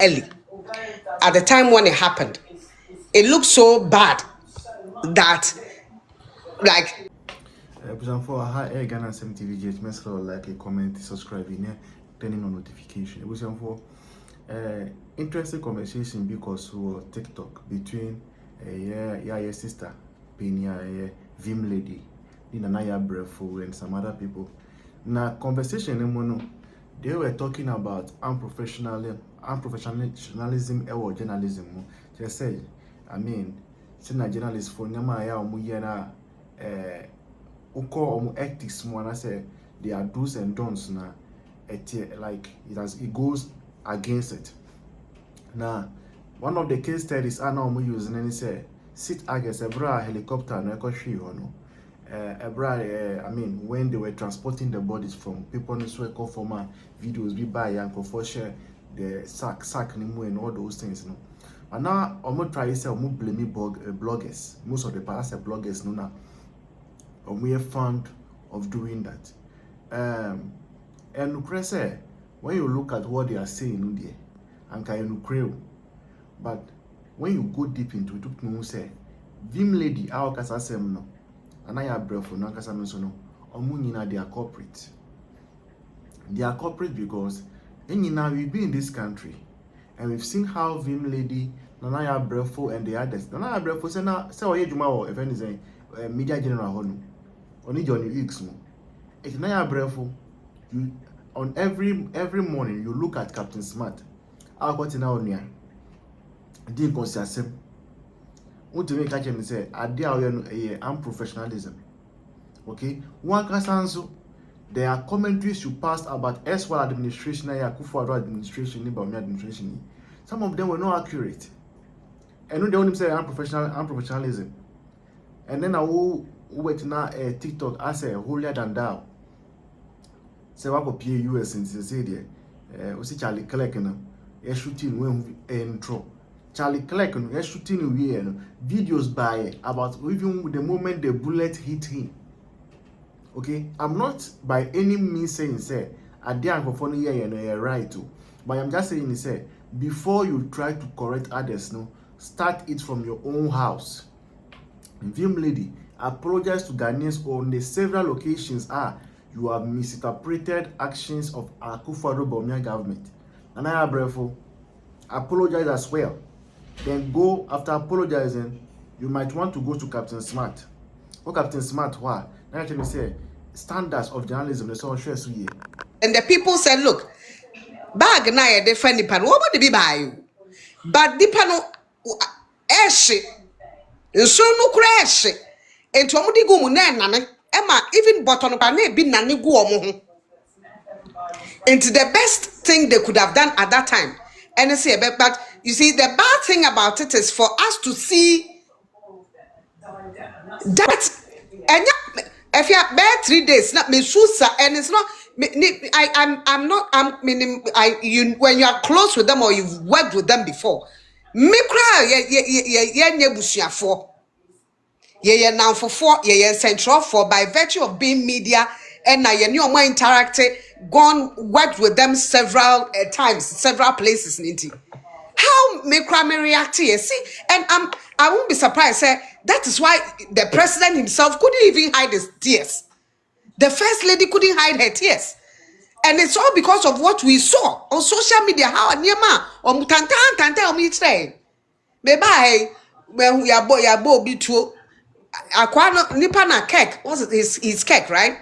early. At the time when it happened, it looked so bad that, like. For high Ghana TV, just make sure like a comment, subscribe, turning on notification. It was for interesting conversation because we TikTok between your sister Penia, Vim Lady, Naya Brefo, and some other people. Now conversation they were talking about unprofessionalism or journalism. They say, I mean, senior journalists for Namaya Muyana ethics more, I say they are do's and don'ts now. Like it goes against it. Now, one of the case studies I know using and say sit against a helicopter no no. I mean, when they were transporting the bodies from people in this record former videos be by and for share the sack and all those things, you know. And now I'm gonna try to say I'm blame bloggers. Most of the past bloggers no now. We are fond of doing that. And say when you look at what they are saying there, and can but when you go deep into it, you say Vim Lady, our Casasem no. And I have breath for Nankasa Mensono, or Munina, they are corporate. They are corporate because now we've been in this country and we've seen how Vim Lady, Nanaya Brefo, and the others. Nanaya Brefo say now, say, if anything, media general honor, only Johnny X. It's Naya Brefo. You on every morning you look at Captain Smart. I'll got in our near. Didn't consider him. What to make catch say, I dare unprofessionalism. Okay, one can there are commentaries you passed about S1 administration and Kufuor administration, administration. Some of them were not accurate. And they only say unprofessionalism. And then I will wait now TikTok as a holier than thou. Say what copy US in the there. See Charlie Clerk shooting when intro. Charlie Clerk shooting videos by about even the moment the bullet hit him. Okay, I'm not by any means saying say I didn't for you're right too, but I'm just saying say before you try to correct others, no, start it from your own house. Vim Lady apologize to Ghanaians on the several occasions you have misinterpreted actions of Akufo-Addo government. And I have therefore apologize as well. Then go after apologizing, you might want to go to Captain Smart. What Captain Smart why? Now actually say standards of journalism so share so ye. And the people said, look, bag na ye defend the pan. What would be by you? But the panel eshi. So no crash. And to amudi go munana. Emma even button up and be nani go omo. And the best thing they could have done at that time. And I say, but you see, the bad thing about it is for us to see that. And if you have bad 3 days, not me and it's not. I'm not. When you are close with them or you've worked with them before, me cry. Yeah, now for central for by virtue of being media and now you more interactive, gone worked with them several times, several places. How me react here? See, and I won't be surprised. That is why the president himself couldn't even hide his tears. The first lady couldn't hide her tears. And it's all because of what we saw on social media. How Nyama or Tanta or me say. Maybe when we are Butuu. Aquano nipa na cake. What's his cake, right?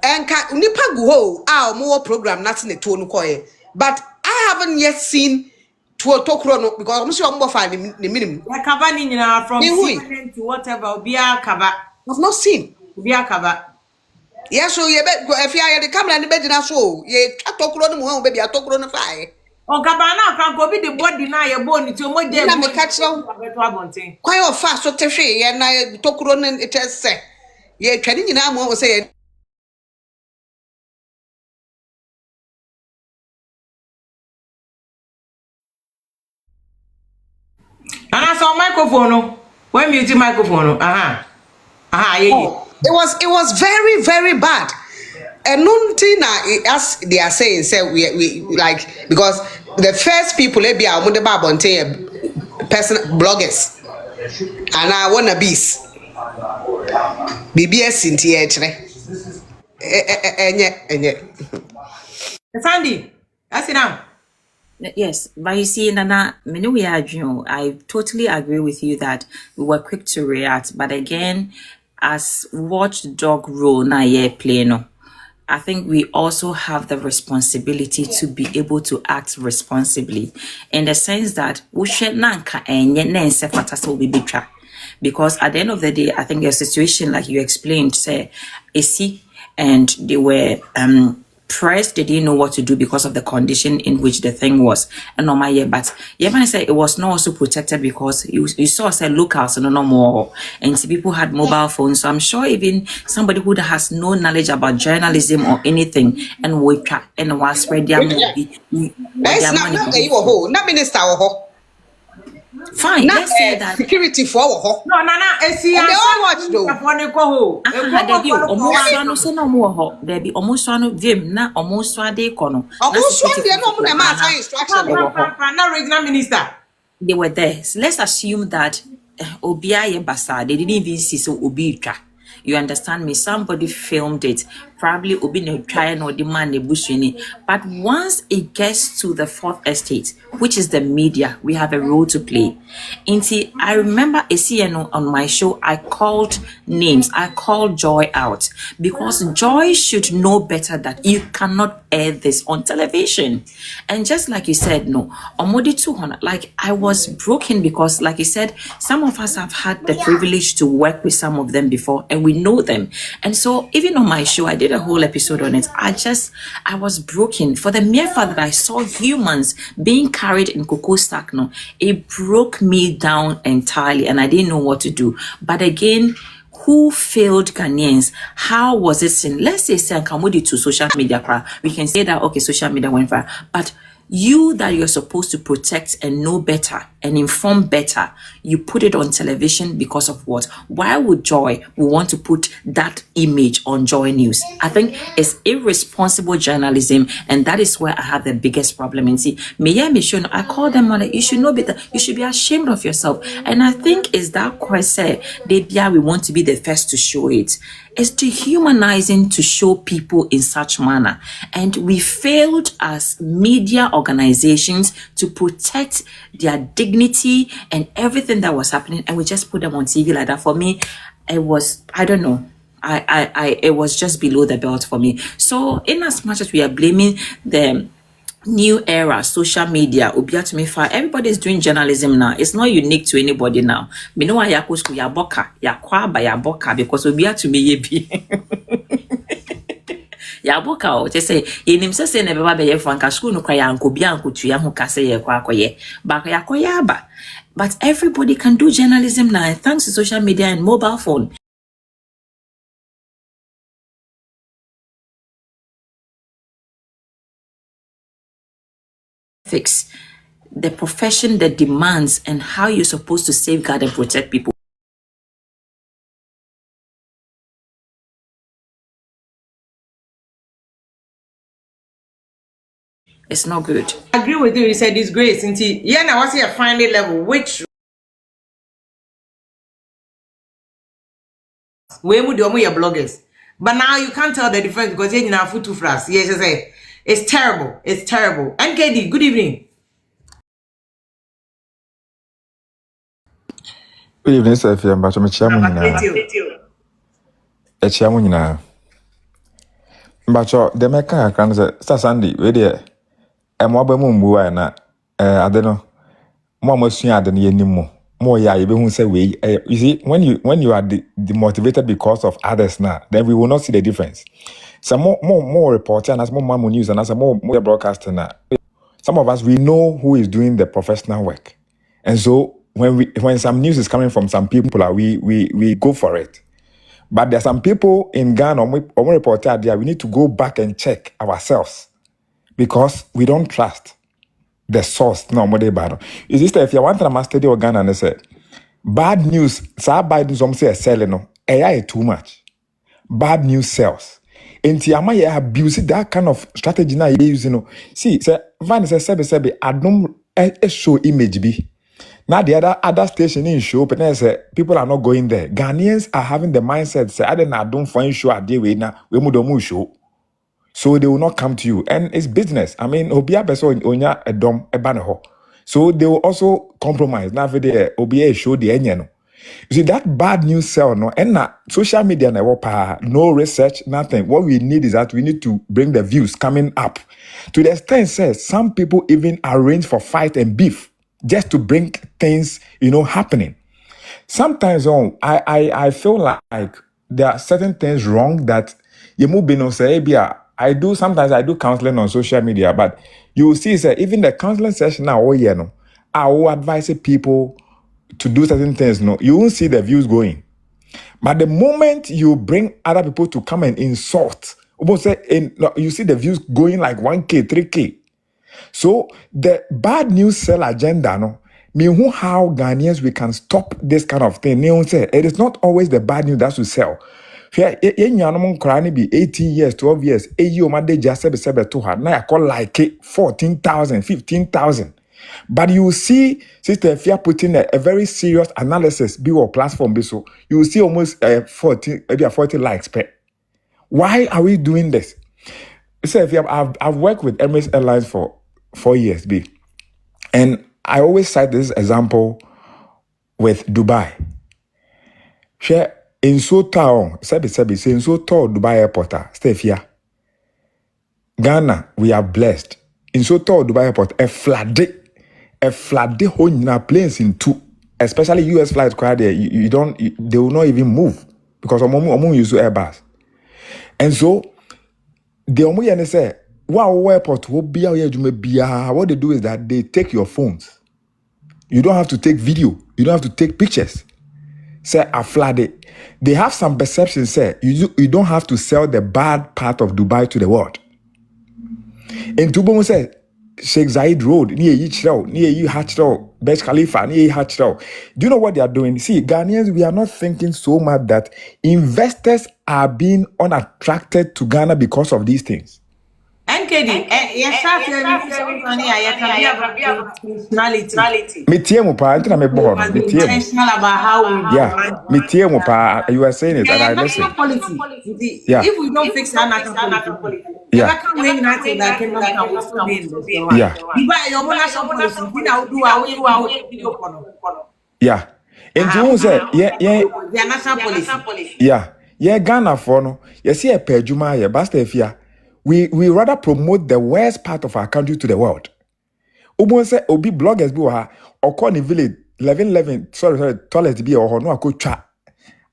And nipa go our more program nothing a tone koye. But I haven't yet seen to a tokro because I'm sure I'm more fine the minimum. We're covering from CNN to whatever be a cover. I've not seen. Be a cover. Yes, so you bet if you are the camera and the bed in a show, you tokro no baby, I tokro no fire. O Gabana can go be the body na your bone to mo dey me catch them quite fast so te hwe ye na tokuro no it say ye twani nyina mo say and so microphone no when mute microphone no it was very very bad. Enunti na as they are saying, say we like because the first people be our mother person bloggers and I wanna bees. BBS in theatre. Sandy, that's it now. Yes, but you see, Nana, I totally agree with you that we were quick to react. But again, as watchdog role na play no, I think we also have the responsibility to be able to act responsibly, in the sense that we should not because at the end of the day, I think a situation like you explained, say, and they were pressed, they didn't know what to do because of the condition in which the thing was. And on my year, but I say it was not also protected because you saw say locals and no more, and people had mobile phones. So I'm sure even somebody who has no knowledge about journalism or anything and will try and will spread their movie. Not minister. Fine, let's say that security for No, Nana, they all watch though. There be almost one vim na almost one day kono. Regional minister. They were there. So let's assume that Obiaye Basa, they didn't even see so Obitra. You understand me? Somebody filmed it. Probably Obi no trying or demand a bushini. But once it gets to the fourth estate, which is the media, we have a role to play. Inti, I remember a CNO on my show, I called names. I called Joy out because Joy should know better that you cannot air this on television. And just like you said, no, Omodi 200, like I was broken because like you said, some of us have had the privilege to work with some of them before and we know them. And so even on my show, I did a whole episode on it. I was broken for the mere fact that I saw humans being carried in cocoa sack. No, it broke me down entirely and I didn't know what to do. But again, who failed Ghanaians? How was it seen? Let's say Kamudi to social media, we can say that, okay, social media went viral, but you that you're supposed to protect and know better and inform better, you put it on television because of what? Why would Joy want to put that image on Joy News? I think it's irresponsible journalism, and that is where I have the biggest problem. And see, I call them on it. You should know better. You should be ashamed of yourself. And I think is that question we want to be the first to show it. It's dehumanizing to show people in such manner. And we failed as media organizations to protect their dignity and everything that was happening. And we just put them on TV like that. For me, it was, I don't know. It was just below the belt for me. So in as much as we are blaming the new era, social media, everybody is doing journalism now. It's not unique to anybody now. Me know why yakusku ya boka because to me ya boka o te say yenim se na beba be ye franka school no kwa ya nkobia nkotua ho kase ye kwa akoye ba ya koya ba. But everybody can do journalism now thanks to social media and mobile phone. Fix the profession, the demands, and how you're supposed to safeguard and protect people. It's not good. I agree with you. You said it's great. Yeah, now what's your final level? Which way would you your bloggers? But now you can't tell the difference because you're now food too fast. Yes, I say it's terrible. It's terrible. And KD, good evening. Good evening, sir. I'm back to my chairman. But the Mecca can say, Sandy, ready? And what by Mumbu, and I don't know. More sooner than you anymore. More, yeah, you won't say we. You see, when you are demotivated because of others now, then we will not see the difference. Some more reporting and as more news and as more broadcasting now. Some of us we know who is doing the professional work, and so when some news is coming from some people, we go for it. But there are some people in Ghana or reporter there. We need to go back and check ourselves because we don't trust the source. No more bad. Is this if you want to study Ghana and say bad news? So bad news. Some say selling no. AI too much. Bad news sells. Enti ama ye abuse that kind of strategy na ye use no. See, say van say sebe adom show image bi. Now the other station in show, but say people are not going there. Ghanaians are having the mindset say I don't find show a day we na we mudomu show. So they will not come to you. And it's business. I mean, Obia Beso Onya a dom a banner. So they will also compromise. Now for the Obia show the enyo. You see that bad news sell no and na social media no research, nothing. What we need is that we need to bring the views coming up. To the extent says some people even arrange for fight and beef just to bring things, happening. Sometimes I feel like there are certain things wrong that you move no say I do counseling on social media, but you will see say even the counseling session now I will advise people to do certain things. No, you won't see the views going. But the moment you bring other people to come and insult, you see the views going like 1K, 3K. So the bad news sell agenda, no, mean how Ghanaians we can stop this kind of thing. It is not always the bad news that will sell. Be 18 years, 12 years, to her. Now I call like 14,000, 15,000. But you see, Sister Fia putting a very serious analysis be or platform, so you will see almost 40 likes per. Why are we doing this? Sister I've worked with Emirates Airlines for 4 years, and I always cite this example with Dubai. Share in so town, say in so tall Dubai airport, stay here. Ghana, we are blessed. In so tall Dubai airport, a flood whole planes in two, especially US flights quite there. They will not even move because omo use Airbus. And so the omo say, wow, airport what they do is that they take your phones. You don't have to take video. You don't have to take pictures. Say a flooded. They have some perceptions. Say you don't have to sell the bad part of Dubai to the world. And Tubomo said, Sheikh Zayed Road, near you Hatchrow, Burj Khalifa, near Hatchrow. Do you know what they are doing? See, Ghanaians, we are not thinking so much that investors are being unattracted to Ghana because of these things. NKD, personality. Me tie mo pa, antina me bo no, me tie mo. Intentional about how we Yeah, me tie mo pa, you are saying it and I listen. Yeah. If we don't fix our national policy, yeah. Yeah. And you say, yeah, national policy. Yeah, Ghana for no. You see a pejuma here, basta if we rather promote the worst part of our country to the world. Ubon say obi bloggers bi wa or call the village 11 toilet bi or no akọ twa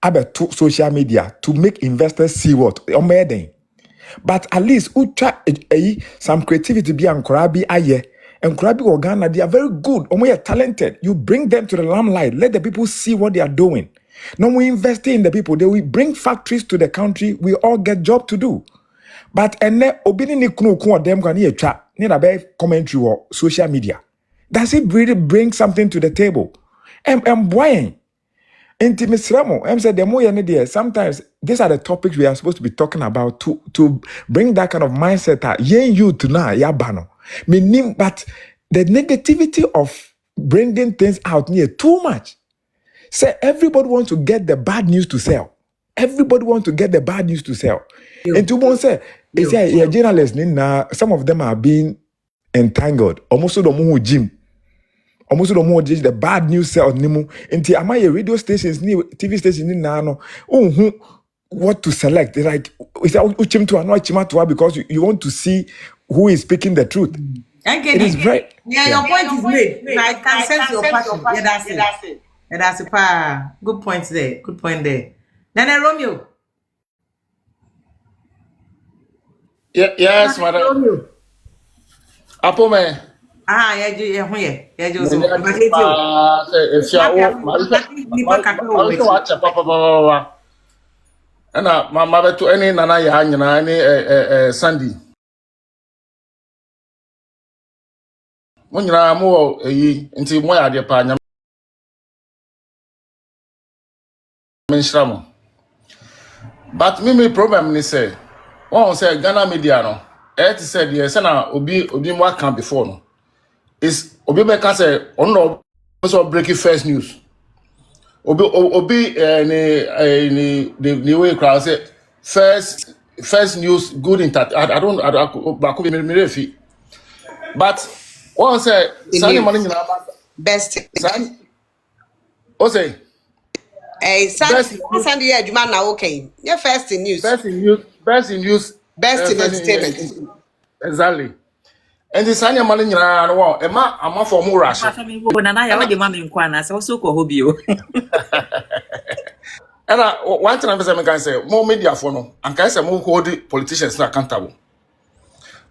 abeto social media to make investors see what omeden. But at least some creativity be ankora bi aye. Ankora bi Ghana, they are very good. Omo talented. You bring them to the limelight. Let the people see what they are doing. Now we invest in the people. They will bring factories to the country. We all get job to do. But obini ni kunu them can hear chat. Need a better commentary or social media. Does it really bring something to the table? I'm buying. Intimisramo. Said the more there. Sometimes these are the topics we are supposed to be talking about to bring that kind of mindset. You to now yabano. Meaning, but the negativity of bringing things out near too much. Say everybody wants to get the bad news to sell. Everybody wants to get the bad news to sell. And to one say, journalists, some of them are being entangled. Almost the more gym. Almost the more the bad news sell. Until am I radio stations, TV stations, what to select? They're like, because you want to see who is speaking the truth. It is very. Yeah, your point is made. I can sense your passion. Yeah, that's it. Yeah, that's a good point there. Good point there. Nana Romeo. Yes, madam. Romeo. Apo me. Yeah, Joseph. Ana mama beto eni nana ya nyina eni Sandy. Mo nyina mo eyi nti mo ya de pa nya menstramo. But me problem ni say One say Ghana media no. It said yes na obi mo account before no. Is obi be can say on no so breaking first news. Obi the way crowd say first news good in that I don't back me refi. But one say Sunday morning best. San o say Sunday adwuma na okay. Your first in news. best in news Best in entertainment. Exactly. And the Sunday morning no one am for more rush. Na ya we mama nkwa na se so ko hobio. And one thing I can say, more media for no, and can say more hold politicians not accountable.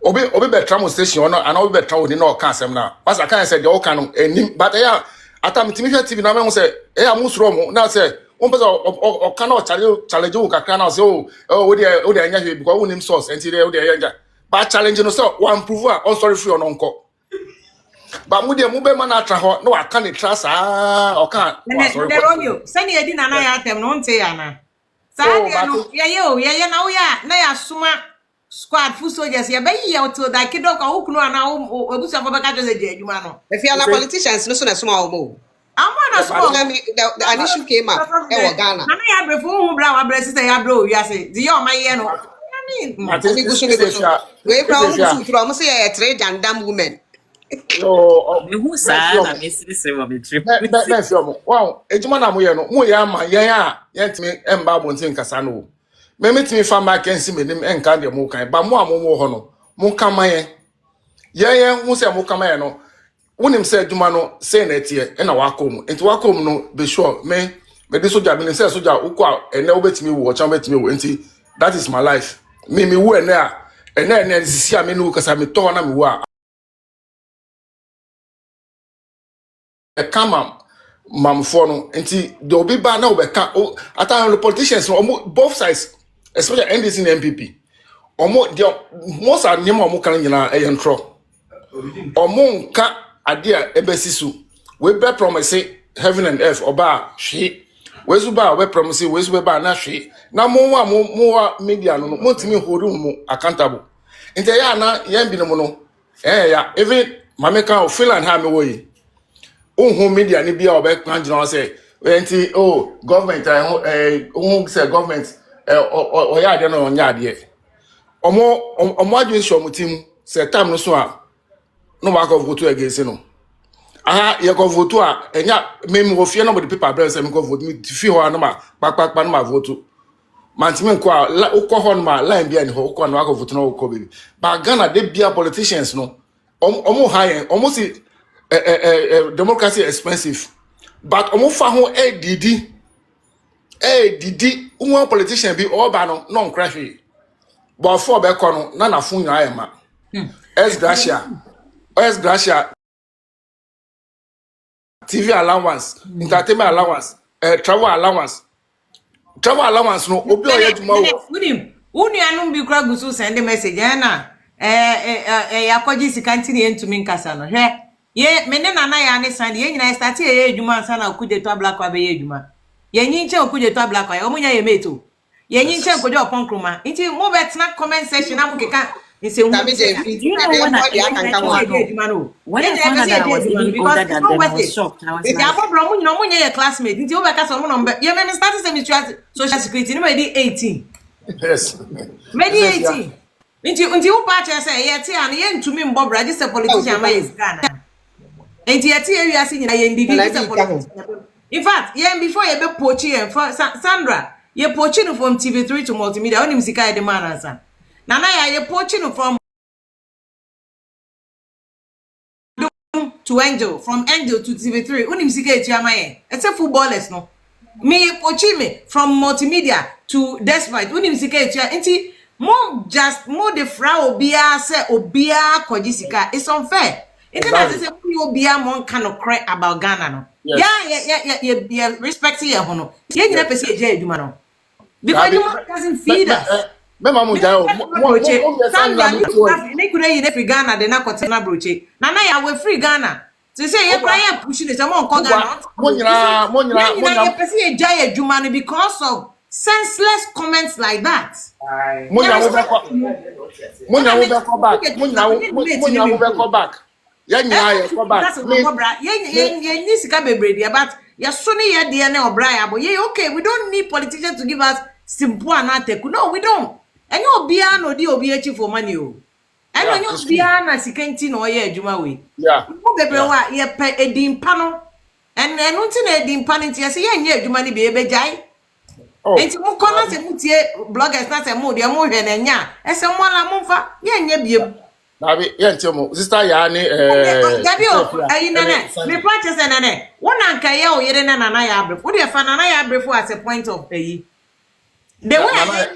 Obi be travel station no, and obi be travel ni no can say na. But I can say the all can but yeah, at time TV na me say, am musro now say, one person or cannot challenge you kakra na say we dey anya here because we name source and there we dey anya. But challenge no so one prove on sorry free on unko. But mu dey mu be man atra ho no aka ne trust o kan sorry Romeo sani edi na ya atem no nte ya na sa dia no ye na wo ya na ya suma squad full soldiers ye be ye to da kido ka ukunu ana obusu afọ beka jose di adwuma no If you are politicians no so na suma omo. na suma The issue came up e Ghana. na ya brefo hu bra wa bresi say ya bra o wi ase di ye o ma ye no We proud to throw almost a trade and damn women. no Me hu sa na me sisi wo me trip. na film wow ejuma na mo ye no mo ya ma yen a yen timi emba bontin kasa no me metimi fa ma kensi menim enka de mo kan ba mo amomo ho no mo kama yen hu se mo kama yen no wonim se ejuma no se na tie e na wakom enti wakom no be sure me de soja me se soja ukwa ene obetimi wo cha obetimi wo enti that is my life me wo ene a ene sisi a me no kasa me to na me wo a kama mamfo no nti the obi ba na obeka ata the politicians no both sides especially NDC and MPP the most are name omo kan nyina e yentro omo nka ade a ebesisu we be promise heaven and earth oba hwe we su ba we promise we su be ba na hwe na mo media no mo timi hold mo accountable nti ya na yan bi no no ya even mameka Finland ha me wo yi media ni bia obek kan jina say enti government say government ya de no nya de omo adwen show mutim say time no so a no wa go vote against no aha ye go vote a enya mem wo fie no body paper brand say me go vote me fie ho no ma pakpakpa no ma vote mantime nko a ukọ ho no ma line bia ni ho ukọ no wa go vote no ukọ baby but Ghana de bia politicians no omo high omo si democracy is expensive but omufa ho didi one politician be oba no non crash but for be kono na fun yan ayema es gracia TV allowance entertainment allowance travel allowance no obi oyeduma wo unu anu bi kura gusu send message na yakoji sikanti ni entumi nkasa no hwe ye mene nana ya ne sand ye nyina start ye edwuma ansa na okuje to black wa be ye edwuma ye nyinche okuje to black wa ye omunya ye meto ye nyinche okuje opon kroma nti mo betna comment section na mo keka nse hu What if I was even older than them? I was shocked. I was like, yeah, bro, mo nyina ye classmate nti o be ka so mo no ye me start say social security ni me di 18 yes me di 18 nti u pa che say ye ti an ye ntumi mbo bra just a politician ma yes Ghana enti ye ti area si nyina ye ndidi in fact ye before ye be pochi ye for Sandra ye pochi no from TV3 to multimedia onim sika ye de man answer nana ya ye pochi no from to Angel from Angel to TV3 onim sika e tuama ye except footballers no me ye pochi me from multimedia to Despite onim sika e tuama enti mo the fra obia say obia koji sika it's unfair. It doesn't say you be a mon kind of cry about Ghana no. Yes. Yeah, respecting your honor. Yeah, you never say J Duma no. Because you doesn't feed us. Mema mo jayo mo they could eat every Ghana de na kwatena broche. Nana ya we free Ghana. So say you cry pushing it among Ghana. Mo nyina you person e jay Duma because of senseless comments like that. Munya wo be ko back. Ya nya ye ko back. That's what bra. Ye ni sika bebrede but ya so ne ye de na obra ya bo. Ye okay, we don't need politicians to give us simple and ateku. No, we don't. Enye obia no di obi echi for money o. Enye obia na sika nti na oye adwuma we. Yeah. Mo bebre wa ye pe edimpa no. Enu nti na edimpa nti ye se ye nya adwuma ni be ebejai. Enti mo kona se mutie bloggers na se mo de mo hwe na nya. Ese mo la mo fa ye nya biem. Nabi ye ntio mo sister ya ni Gabi o ayi nana me practice nana wona nka ye o yere nana ya abrefo de fa nana ya abrefo as a point of ayi the way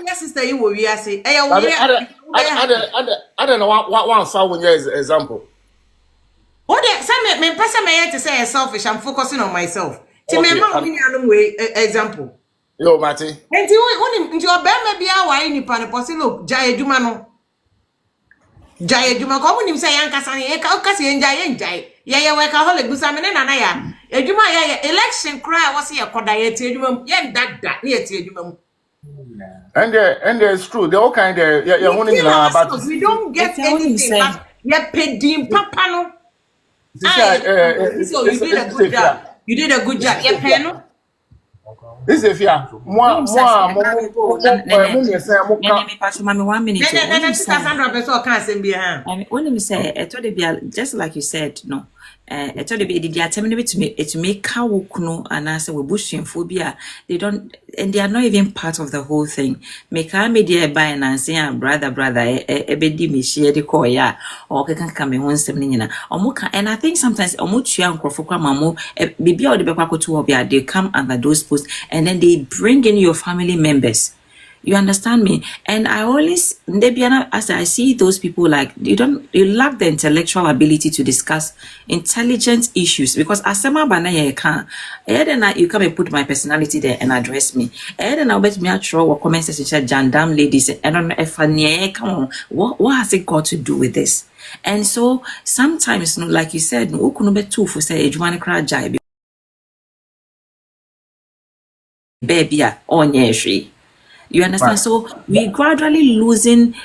I sister you wo wi ase e ya wo yere ada na one fa wo nya example what de say me pesa me yet to say selfish. I'm focusing on myself ti me ma wo nya no we example yo mati enti woni nti obema bia wa ni pa ne posi look ja eduma no Jaya Juma communim say Yankasani, Ekasi and Jay, Yaya Wakaholic, Busamina, ya Ejuma, election cry was here, Kodayetium, yen that near Tium. And it's true, they all kind of, but we don't get anything, but yet paid Dean Papano. So you did a good job. You did a good job, yeah, Peno. This is yeah. Moi, just like you said, no. I told you they are telling me to make cow kuno and answer with bushing phobia. They don't, and they are not even part of the whole thing. Make a media by and say, brother, a bedi me share the koya or can come in 170 or moka. And I think sometimes Omuchi and Krofoka Mamu, baby or the Bako to Obia, they come under those posts and then they bring in your family members. You understand me? And I always, as I see those people, like you lack the intellectual ability to discuss intelligent issues because as someone you can, then you come and put my personality there and address me. And then I'll bet me throw what comments section, jandam ladies. I don't know if I come on, what has it got to do with this? And so sometimes, like you said, no kuno too for say ejumani kra jai baby on yeshi. You understand? Right. So we gradually losing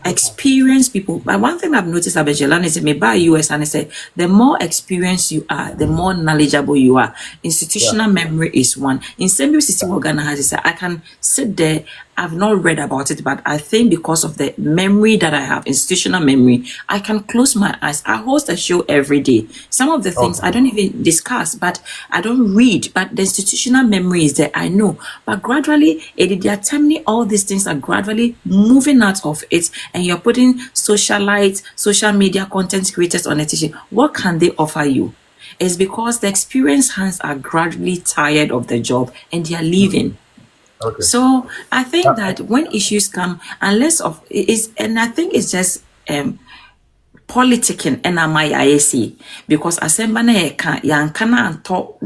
experienced people. But one thing I've noticed about Jelan is me by US and I say the more experienced you are, the more knowledgeable you are. Institutional memory is one. In same system organ has I can sit there. I've not read about it, but I think because of the memory that I have, institutional memory, I can close my eyes. I host a show every day. Some of the things I don't even discuss, but I don't read. But the institutional memory is there. I know. But gradually, they are telling me all these things are gradually moving out of it, and you're putting socialites, social media content creators on a teaching. What can they offer you? It's because the experienced hands are gradually tired of the job and they are leaving. Okay. So I think that when issues come, unless of is, and I think it's just politicking and IAC because asembana yankana anto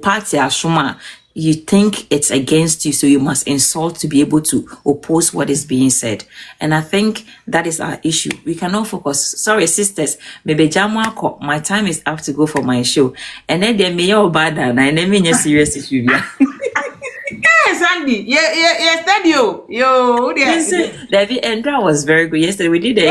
party asuma. You think it's against you, so you must insult to be able to oppose what is being said. And I think that is our issue. We cannot focus. Sorry, sisters. Maybe Jamwa, my time is up to go for my show. And then they may all bad and I never mean a serious issue. Yes, Andy. Yesterday, yo, David Andra was very good. Yesterday we did a